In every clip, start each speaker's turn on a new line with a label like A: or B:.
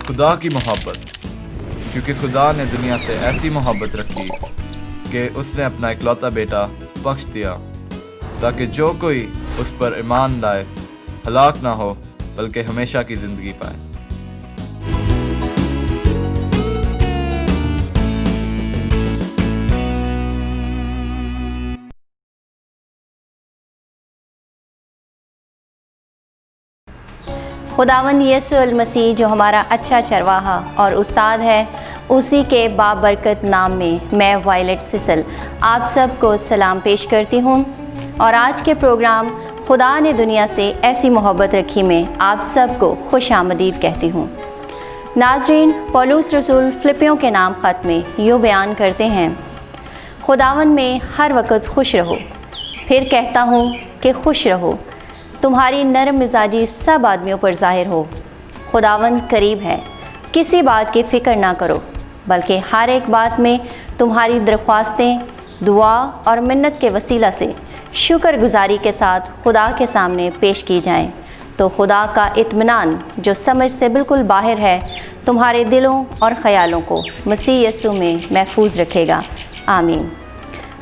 A: खुदा की मोहब्बत, क्योंकि खुदा ने दुनिया से ऐसी मोहब्बत रखी कि उसने अपना इकलौता बेटा बख्श दिया, ताकि जो कोई उस पर ईमान लाए हलाक ना हो बल्कि हमेशा की ज़िंदगी पाए।
B: खुदावंद यीशु मसीह जो हमारा अच्छा चरवाहा और उस्ताद है, उसी के बाबरकत नाम में मैं वायलेट सिसल आप सबको सलाम पेश करती हूँ। और आज के प्रोग्राम खुदा ने दुनिया से ऐसी मोहब्बत रखी में आप सबको खुश आमदीद कहती हूँ। नाज़रीन, पौलुस रसूल फिलिपियों के नाम ख़त में यूँ बयान करते हैं, खुदावंद में हर वक्त खुश रहो। फिर कहता हूँ कि खुश रहो। तुम्हारी नरम मिजाजी सब आदमियों पर ज़ाहिर हो। खुदावंद करीब है, किसी बात की फ़िक्र ना करो, बल्कि हर एक बात में तुम्हारी दरख्वास्तें दुआ और मिन्नत के वसीला से शुक्रगुजारी के साथ खुदा के सामने पेश की जाएं, तो खुदा का इत्मीनान जो समझ से बिल्कुल बाहर है तुम्हारे दिलों और ख़यालों को मसीह यीशु में महफूज रखेगा। आमीन।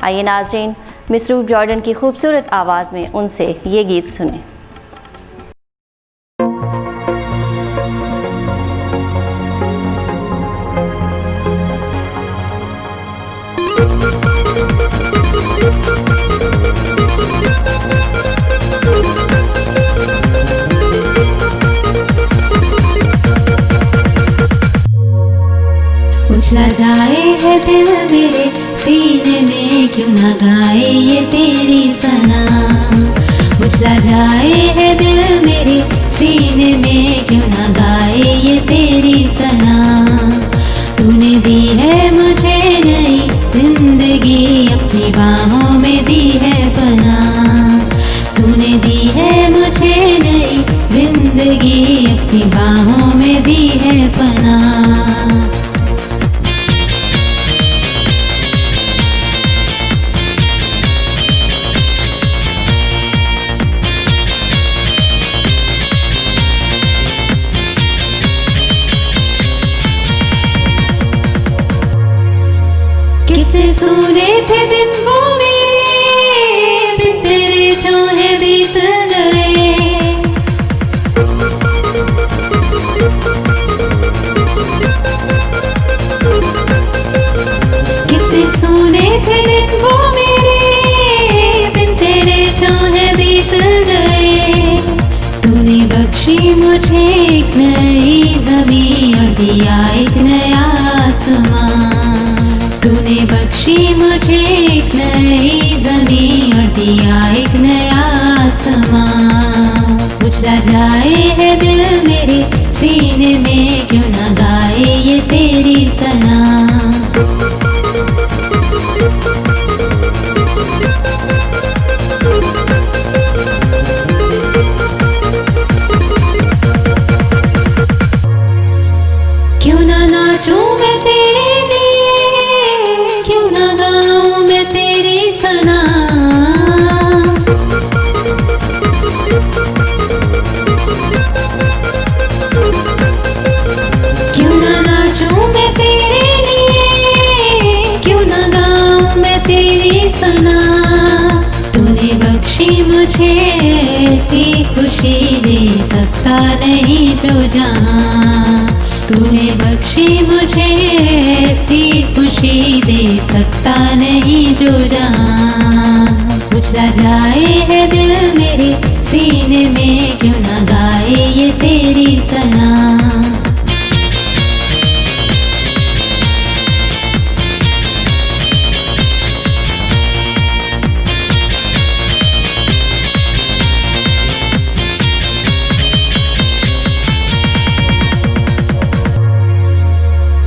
B: आइए नाज़रीन, मिसरूफ जॉर्डन की खूबसूरत आवाज़ में उनसे ये गीत सुनें।
C: उछला जाए है दिल मेरे सीने में, क्यों ना गाए ये तेरी सना। उछला जाए है दिल मेरे सीने में, क्यों ना गाए ये तेरी सना। तूने दी है मुझे नई जिंदगी, अपनी बाहों में दी है पनाह। तूने दी है मुझे नई जिंदगी, अपनी बाहों में दी है पनाह। कितने सोने थे दिन वो मेरे, बिन तेरे जो है बीत गए। कितने सोने थे दिन वो मेरे, बिन तेरे जो है बीत गए। तूने बख्शी मुझे एक नई ज़मीं और दिया एक नया आसमां। तूने बख्शी मुझे एक नई ज़मीं और दिया एक नया आसमां। उछला जाए है दिल मेरे सीने में, क्यों ना गाए ये तेरी सना। क्यों ना नाचूं मैं तेरे लिए, क्यों ना गाऊं मैं तेरी सना। क्यों ना नाचूं मैं तेरे लिए, क्यों ना गाऊं मैं तेरी सना। तूने बख्शी मुझे ऐसी खुशी, दे सकता नहीं जो जहां। तूने बख्शी मुझे ऐसी खुशी, दे सकता नहीं जो जहां। उछला जाए है दिल मेरे सीने में, क्यों ना गाए ये तेरी सना।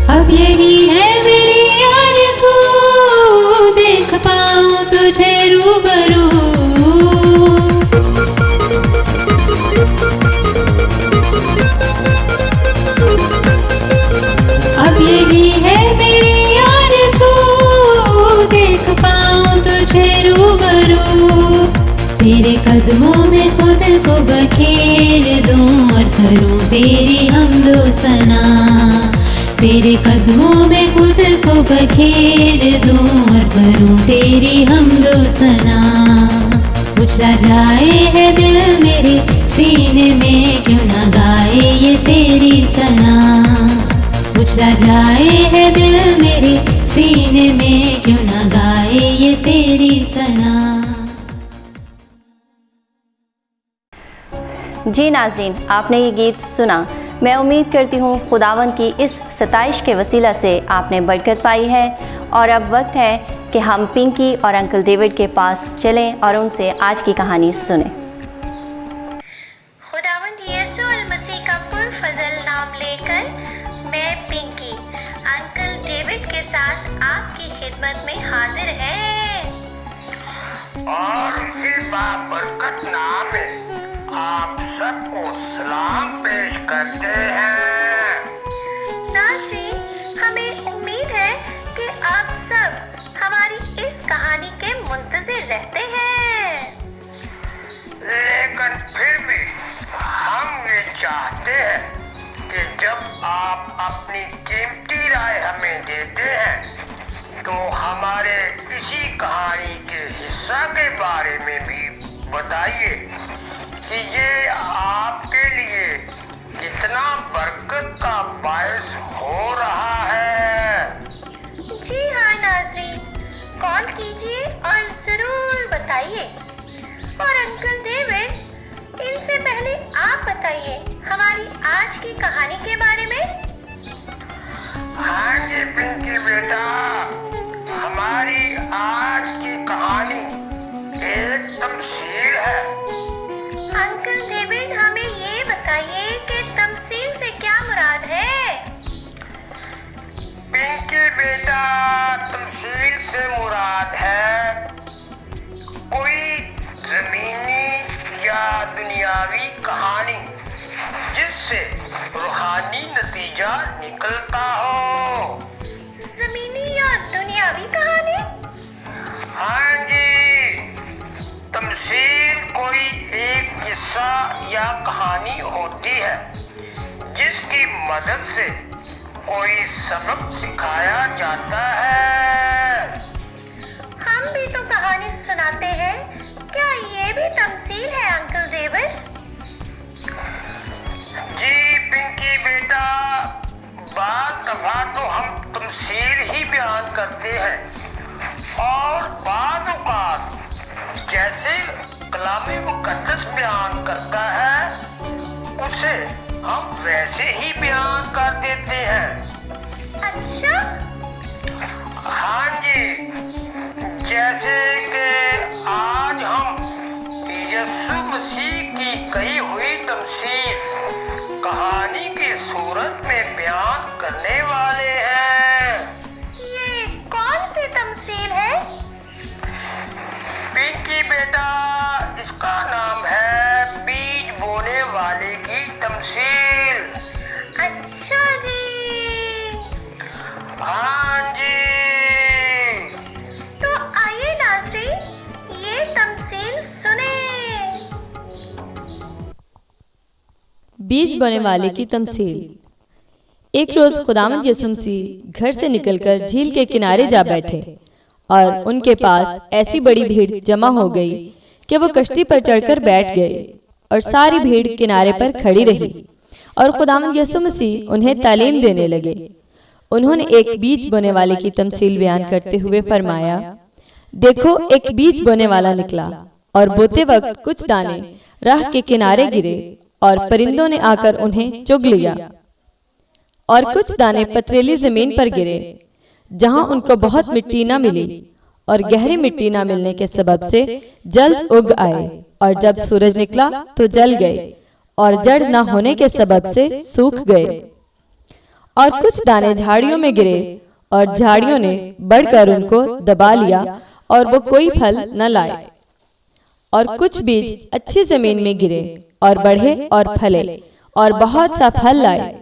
C: अब यही है मेरी आरज़ू, देख पाऊं तुझे रूबरू। अब यही है मेरी आरज़ू, देख पाऊं तुझे रूबरू। तेरे कदमों में खुद को बखेर दूं और करूं तेरी हमदो सना। तेरे कदमों में खुद को बखेर दूं और करूं तेरी हमदो सना। उछला जाए है दिल मेरे सीने में, क्यों ना गाए ये तेरी सना। उछला जाए है दिल मेरे सीने में, क्यों ना गाए ये तेरी सना।
B: जी नाज़रीन, आपने ये गीत सुना। मैं उम्मीद करती हूँ खुदावंद की इस सताइश के वसीला से आपने बरकत पाई है। और अब वक्त है कि हम पिंकी और अंकल डेविड के पास चलें और उनसे आज की कहानी सुनें।
D: खुदावंद यीशु मसीह का पुरफज़ल नाम लेकर मैं पिंकी अंकल डेविड के साथ आपकी खिदमत में हाजिर है।
E: और इसी बाबरकत नाम में आप सबको सलाम पेश करते हैं।
D: नाज़रीन, हमें उम्मीद है कि आप सब हमारी इस कहानी के मुंतज़िर रहते हैं।
E: लेकिन फिर भी हम ये चाहते हैं कि जब आप अपनी कीमती राय हमें देते हैं तो हमारे इसी कहानी के हिस्सा के बारे में भी बताइए कि ये आपके लिए कितना बरकत का बायस हो रहा है।
D: जी हाँ नाज़रीन, कॉल कीजिए और ज़रूर बताइए। और अंकल डेविड, इनसे पहले आप बताइए हमारी आज की कहानी के बारे में।
E: हाँ जी पिंकी बेटा, हमारी आज की कहानी एक तमसील है।
D: अंकल डेविड, हमें ये बताइए कि तमसील से क्या मुराद है।
E: पिंकी बेटा, तमसील से मुराद है कोई जमीनी या दुनियावी कहानी जिससे रूहानी नतीजा निकलता हो।
D: ज़मीनी या दुनियावी कहानी?
E: हाँ जी, तमसील कोई एक किस्सा या कहानी होती है जिसकी मदद से कोई सबक सिखाया जाता है।
D: हम भी तो कहानी सुनाते हैं, क्या ये भी तमसील है अंकल डेविड?
E: जी पिंकी बेटा, बात दफा तो हम तमसील ही बयान करते हैं और बाज़ औक़ात जैसे कलामे मुक़द्दस बयान करता है उसे हम वैसे ही बयान कर देते हैं।
D: अच्छा,
E: हाँ जी, जैसे कि आज हम यीशु मसीह की कही हुई तमसील कहानी की सूरत में बयान करने वाले हैं।
D: ये कौन सी तमसील है?
E: पिंकी बेटा, इसका नाम है बीज बोने वाले की तमसील।
D: अच्छा जी।
E: हाँ जी,
D: तो आइए नाज़रीन, ये तमसील सुने।
F: बीज बोने वाले की तमसील। एक रोज खुदावंद यीशु मसीह घर से निकलकर झील के किनारे जा बैठे और उनके पास ऐसी बड़ी भीड़ जमा हो गई कि वो कश्ती पर चढ़कर बैठ गए और सारी भीड़ किनारे पर खड़ी रही और खुदावंद यीशु मसीह उन्हें तालीम देने लगे। उन्होंने एक बीज बोने वाले की तमसील बयान करते हुए फरमाया, देखो एक बीज बोने वाला निकला और बोते वक्त कुछ दाने राह के किनारे गिरे और परिंदों ने आकर उन्हें चुग लिया। और कुछ दाने पथरीली जमीन पर गिरे जहां उनको बहुत मिट्टी न मिली और गहरी मिट्टी न मिलने के सबब से जल्द उग आए और जब सूरज निकला तो जल गए और जड़ न होने के सबब से सूख गए। और कुछ दाने झाड़ियों में गिरे और झाड़ियों ने बढ़कर उनको दबा लिया और वो कोई फल न लाए। और कुछ बीज अच्छी जमीन में गिरे और बढ़े और फले और बहुत सा फल लाए,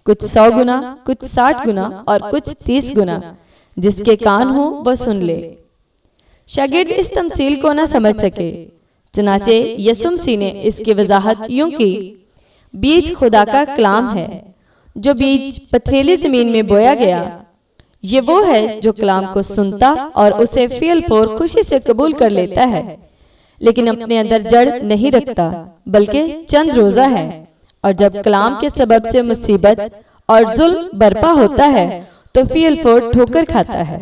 F: कुछ 100 गुना, कुछ 60 गुना और कुछ 30 गुना। जिसके कान हो वो सुन ले। शागिर्द इस तमसील को न समझ सके। चनाचे यीशु मसीह ने इसकी वजाहत यूं की, बीज खुदा का कलाम है। जो बीज पथरीली जमीन में बोया गया, ये वो है जो कलाम को सुनता और उसे फ़िल फौर खुशी से कबूल कर लेता है, लेकिन अपने अंदर जड़ नहीं रखता, बल्कि चंद रोजा है। और जब कलाम के सबब से मुसीबत और जुल्म बर्पा होता है तो फ़िल फौर ठोकर खाता है।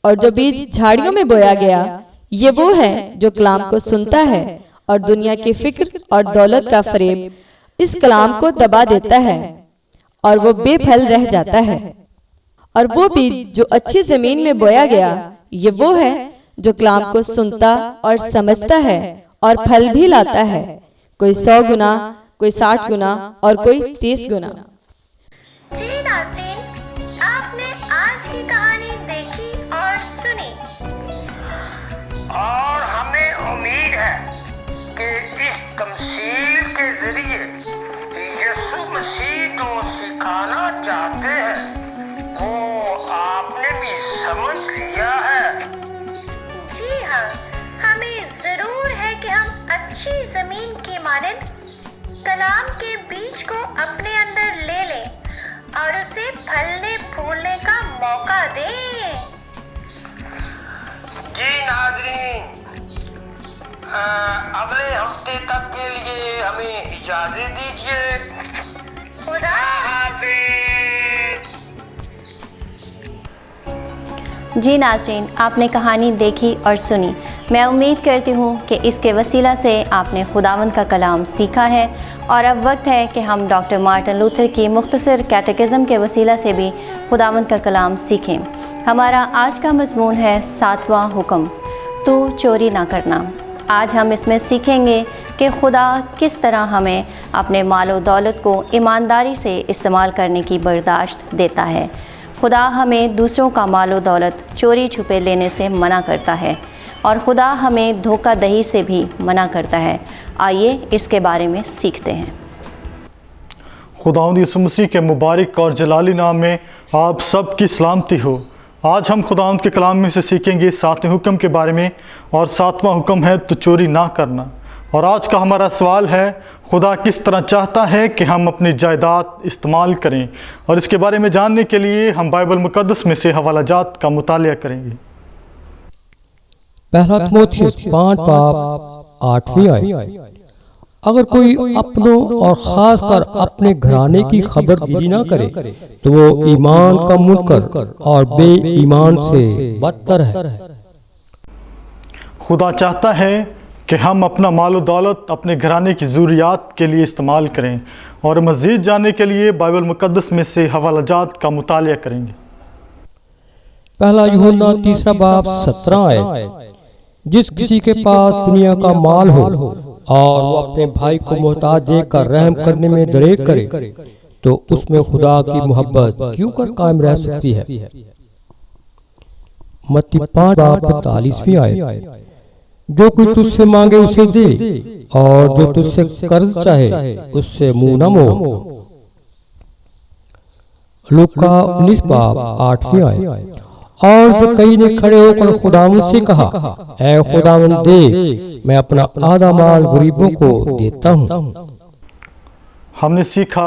F: और जो बीज झाड़ियों में बोया गया, ये वो है जो कलाम को सुनता है और दुनिया की फिक्र और दौलत का फरेब इस कलाम को दबा देता है और वो बेफल रह जाता है। और वो बीज जो अच्छी जमीन में बोया गया, ये वो है जो कलाम को सुनता और समझता है और फल भी लाता है, कोई 100 गुना, कोई 60 गुना और कोई 30 गुना।
D: जी नाज़रीन, आपने आज की कहानी देखी और सुनी,
E: और हमें उम्मीद है कि इस तमसील के जरिए यीशु मसीह जो सिखाना चाहते हैं वो आपने भी समझ लिया है।
D: जी हाँ, हमें जरूर है कि हम अच्छी जमीन की मानंद कलाम के बीज को अपने अंदर ले लें और उसे फलने फूलने का मौका दें।
E: जी नाज़रीन, अगले हफ्ते तक के लिए हमें इजाज़त दीजिए।
D: खुदा
E: हाफिज़।
B: जी नाज़रीन, आपने कहानी देखी और सुनी। मैं उम्मीद करती हूँ कि इसके वसीला से आपने खुदावंद का कलाम सीखा है। और अब वक्त है कि हम डॉक्टर मार्टिन लूथर की मुख्तसर कैटेकिज़्म के वसीला से भी खुदावंद का कलाम सीखें। हमारा आज का मज़मून है 7वां हुक्म, तू चोरी ना करना। आज हम इसमें सीखेंगे कि खुदा किस तरह हमें अपने मालो दौलत को ईमानदारी से इस्तेमाल करने की बर्दाश्त देता है। खुदा हमें दूसरों का मालो दौलत चोरी छुपे लेने से मना करता है और खुदा हमें धोखाधड़ी से भी मना करता है। आइए इसके बारे में सीखते हैं।
G: खुदावंद यीशु मसीह के मुबारक और जलाली नाम में आप सब की सलामती हो। आज हम खुदावंद के कलाम में से सीखेंगे 7वें हुक्म के बारे में, और 7वां हुक्म है तो चोरी ना करना। और आज का हमारा सवाल है, खुदा किस तरह चाहता है कि हम अपनी जायदाद इस्तेमाल करें। और इसके बारे में जानने के लिए हम बाइबल मुकद्दस में से हवालाजात का मुतालिया करेंगे।
H: पहला तीमुथियुस 5 बाब 8वीं आयत। अगर कोई अपनों और खासकर अपने घराने की खबरगिरी ना करे तो वो ईमान का मुनकर और बेईमान से बदतर है।
G: खुदा चाहता है कि हम अपना मालो दौलत अपने घराने की ज़रूरियात के लिए इस्तेमाल करें। और मज़ीद जानने के लिए बाइबल मुकद्दस में से हवालाजात का मुतालिया करेंगे।
H: पहला यूहन्ना 3 बाब 17 आयत। जिस किसी के पास दुनिया का माल हो और वो अपने भाई को मोहताज देकर रहम करने में दरेक करे तो उसमें खुदा की मोहब्बत क्यों कर कायम रह सकती है। मत्ती 5 बाब 45वीं आयत। जो कुछ तुझसे मांगे उसे दे और जो तुझसे कर्ज चाहे उससे मुंह न मोड़। लूका 19 बाब 8वीं आयत। और ज़कई ने खड़े होकर खुदावंद से कहा, ऐ खुदावंद दे, मैं अपना आधा माल गरीबों को देता हूँ।
G: हमने सीखा,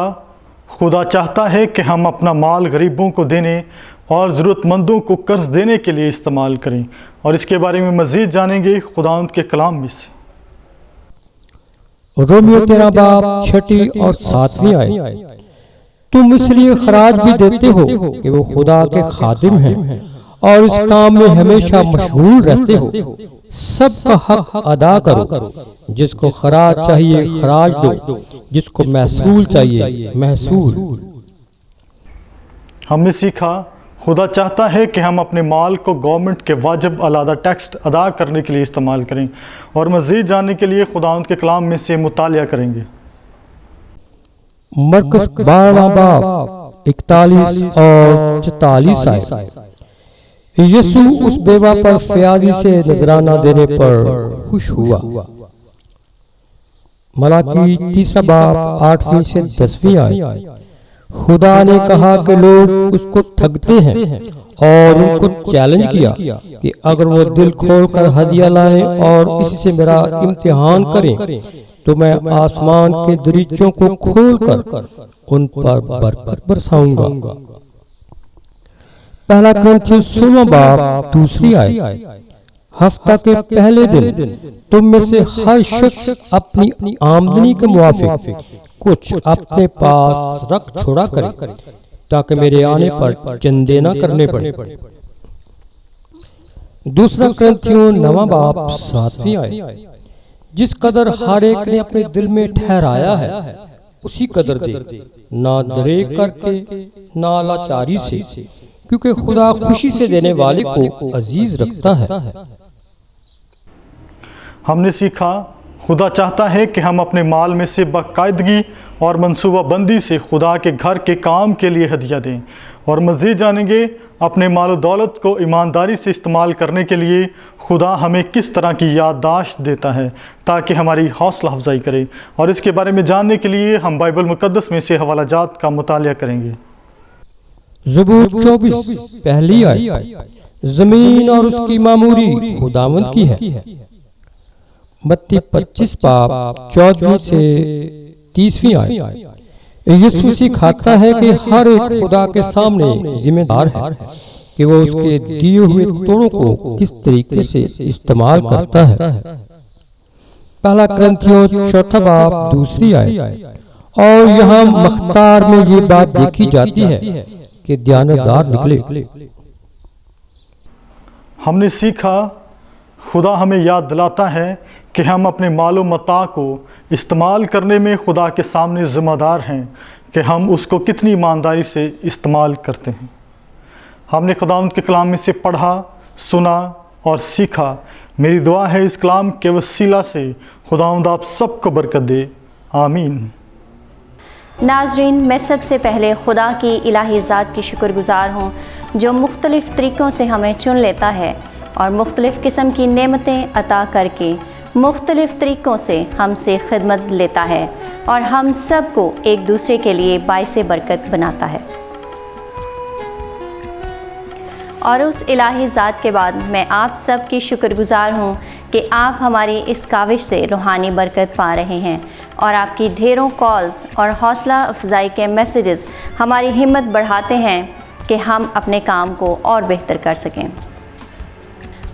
G: खुदा चाहता है कि हम अपना माल गरीबों को देने और ज़रूरतमंदों को कर्ज देने के लिए इस्तेमाल करें। और इसके बारे में मज़ीद जानेंगे खुदावंद के कलाम में से।
H: रोमियो 13 बाब 6 और 7वीं आयत। तुम इसलिए खराज भी देते हो कि वो खुदा के खादिम हैं और इस काम में हमेशा मशगूल रहते हो। सबका हक अदा करो। जिसको खराज चाहिए खराज दो, जिसको महसूल चाहिए महसूल।
G: हमने सीखा, खुदा चाहता है कि हम अपने माल को गवर्नमेंट के वाजिब अलहदा टैक्स अदा करने के लिए इस्तेमाल करें। और मज़ीद जानने के लिए खुदावंद के कलाम में से मुतालिया करेंगे।
H: मरकस 12 बाब 41 और 44 आयत। यीशु उस बेवा पर फयाजी से नजराना देने पर खुश हुआ। मलाकी 3 बाब 8वीं से 10वीं आयत। खुदा ने कहा कि लोग उसको ठगते हैं और उनको चैलेंज किया कि अगर वो दिल खोलकर हदिया लाएं और इससे मेरा इम्तिहान करें तो मैं आसमान के दरीचों को खोलकर उन पर बरकत बरसाऊंगा। पहला कुरिन्थियों 16 बाब 2 आयत। हफ्ता के पहले दिन तुम में से हर शख्स अपनी आमदनी के मुआफिक कुछ अपने पास रख छोड़ा करे ताकि मेरे आने पर चंदे न करने पड़े। दूसरा कुरिन्थियों 9 बाब 7 आयत। जिस कदर हर एक ने अपने दिल में ठहराया है उसी कदर दे, ना दरेक करके ना लाचारी से, क्योंकि खुदा खुशी से देने वाले को अजीज रखता है।
G: हमने सीखा खुदा चाहता है कि हम अपने माल में से बाकायदगी और मनसूबाबंदी से खुदा के घर के काम के लिए हदिया दें, और मज़ीद जानेंगे अपने माल दौलत को ईमानदारी से इस्तेमाल करने के लिए खुदा हमें किस तरह की याददाश्त देता है ताकि हमारी हौसला अफजाई करे। और इसके बारे में जानने के लिए हम बाइबल मुकद्दस में से हवालाजात का मुतालिया करेंगे।
H: ज़बूर 24 पहली आयत। ज़मीन और उसकी मामूरी खुदावंद की है। मत्ती 25 बाब 14 से 30 आयत। यीशु सिखाता है कि हर एक खुदा के सामने जिम्मेदार है कि वो उसके दिए हुए तोड़ों को किस तरीके से इस्तेमाल करता है। पहला कुरिन्थियों 4 बाब 2 आयत। और यहाँ मख्तार में ये बात देखी जाती है कि दयानतदार निकले।
G: हमने सीखा खुदा हमें याद दिलाता है कि हम अपने मालो मता को इस्तेमाल करने में खुदा के सामने ज़िम्मेदार हैं कि हम उसको कितनी ईमानदारी से इस्तेमाल करते हैं। हमने खुदावंद के कलाम में से पढ़ा, सुना और सीखा। मेरी दुआ है इस कलाम के वसीला से खुदावंद आप सबको बरकत दे। आमीन।
B: नाजरीन, मैं सबसे पहले खुदा की इलाही ज़ात की शुक्रगुज़ार हूँ जो मुख्तलिफ़ तरीक़ों से हमें चुन लेता है और मुख्तलिफ़ किस्म की नेमतें अता करके मुख्तलिफ़ तरीक़ों से हमसे खिदमत लेता है और हम सब को एक दूसरे के लिए बाइस बरकत बनाता है। और उस इलाही ज़ात के बाद मैं आप सब की शुक्रगुज़ार हूँ कि आप हमारी इस काविश से रूहानी बरकत पा रहे हैं और आपकी ढेरों कॉल्स और हौसला अफजाई के मैसेजेस हमारी हिम्मत बढ़ाते हैं कि हम अपने काम को और बेहतर कर सकें।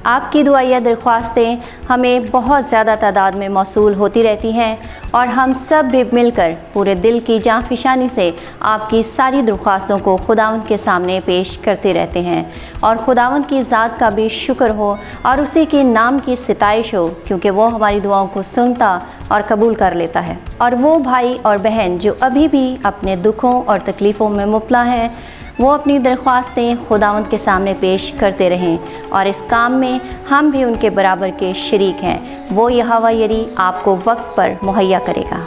B: आपकी दुआया दरख्वास्तें हमें बहुत ज़्यादा तादाद में मौसूल होती रहती हैं और हम सब भी मिलकर पूरे दिल की जाँफिशानी से आपकी सारी दरख्वास्तों को खुदावंद के सामने पेश करते रहते हैं और खुदावंद की ज़ात का भी शुक्र हो और उसी के नाम की सिताइश हो, क्योंकि वो हमारी दुआओं को सुनता और कबूल कर लेता है। और वो भाई और बहन जो अभी भी अपने दुखों और तकलीफ़ों में मुब्तला हैं, वो अपनी दरख्वास्तें खुदावंद के सामने पेश करते रहें और इस काम में हम भी उनके बराबर के शरीक हैं। वो यहोवा यरी आपको वक्त पर मुहैया करेगा।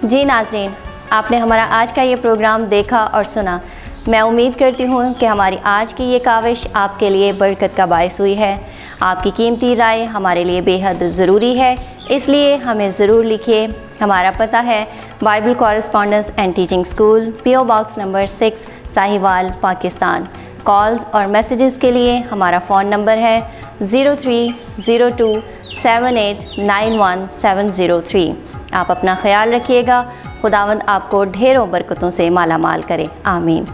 B: जी नाज़रीन, आपने हमारा आज का ये प्रोग्राम देखा और सुना। मैं उम्मीद करती हूँ कि हमारी आज की ये काविश आपके लिए बरकत का बायस हुई है। आपकी कीमती राय हमारे लिए बेहद ज़रूरी है, इसलिए हमें ज़रूर लिखिए। हमारा पता है Bible correspondence and teaching school, PO box number 6, Sahiwal, Pakistan. Calls और मैसेजेस के लिए हमारा फ़ोन नंबर है 0302789173। आप अपना ख्याल रखिएगा। खुदावंद आपको ढेरों बरकतों से माला माल करे। आमीन।